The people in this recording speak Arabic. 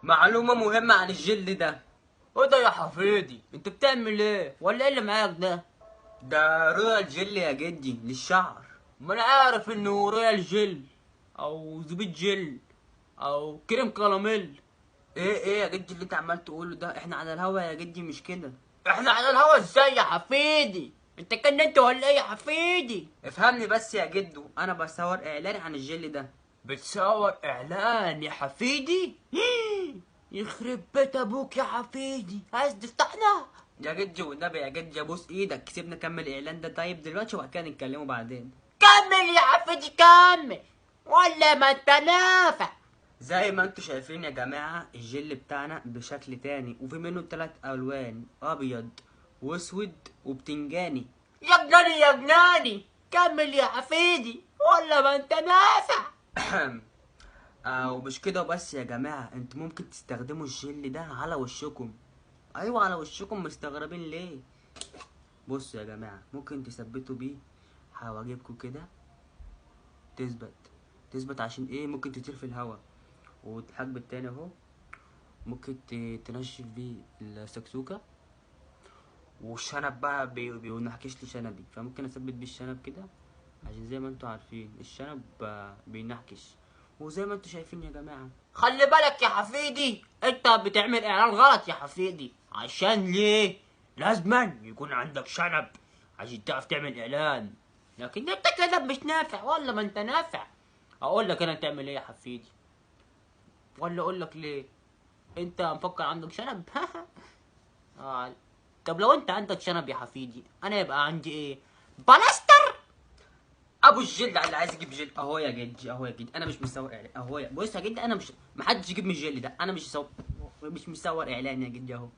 معلومة مهمة عن الجل ده. ايه ده يا حفيدي؟ انت بتعمل ايه؟ ولا ايه اللي معاك ده؟ ده رويال جل يا جدي للشعر. ما انا عارف انه ريال جل او زبيب جل او كريم كراميل. ايه يا جدي اللي انت عمال تقوله ده؟ احنا على الهوا يا جدي مش كده. احنا على الهوا ازاي يا حفيدي؟ انت كان انت ولا ايه يا حفيدي؟ افهمني بس يا جدو، انا بصور اعلان عن الجل ده. بتصور اعلان يا حفيدي؟ يخرب بيت ابوك يا حفيدي، عايز تفتحنا؟ يا جدي والنبي يا جدي ابوس ايدك، سيبنا نكمل الاعلان ده طيب دلوقتي وبعد كده نتكلموا بعدين. كمل يا حفيدي كمل، ولا ما انت نافع. زي ما انتوا شايفين يا جماعة الجل بتاعنا بشكل تاني، وفي منه 3 الوان، ابيض واسود وبتنجاني. يا جناني يا جناني، كمل يا حفيدي، ولا ما انت نافع. ومش كده بس يا جماعة، انتوا ممكن تستخدموا الجل ده على وشكم. ايوه على وشكم، مستغربين ليه؟ بصوا يا جماعة، ممكن تثبتوا بيه حواجبكم كده، تثبت تثبت عشان ايه؟ ممكن تطير في الهوا. والحاجب التاني اهو، ممكن تنشف بيه السكسوكة. والشنب بقى بينحكش لي شنبي، فممكن اثبت بيه الشنب كده، عشان زي ما انتوا عارفين الشنب بينحكش. وزي ما انتوا شايفين يا جماعة. خلي بالك يا حفيدي، انت بتعمل اعلان غلط يا حفيدي. عشان ليه؟ لازما يكون عندك شنب عشان تعرف تعمل اعلان. لكن انت كده مش نافع، ولا ما انت نافع. اقول لك انا تعمل ايه يا حفيدي، ولا اقول لك ليه؟ انت مفكر عندك شنب؟ آه. طب لو انت عندك شنب يا حفيدي، انا يبقى عندي ايه؟ بلاستر. ابو الجل اللي عايز يجيب جل اهو يا جدي، اهو يا جدي، انا مش مصور اعلان اهو بص يا جدي، انا مش، محدش يجيب من الجل ده، انا مش مصور اعلان يا جدي اهو.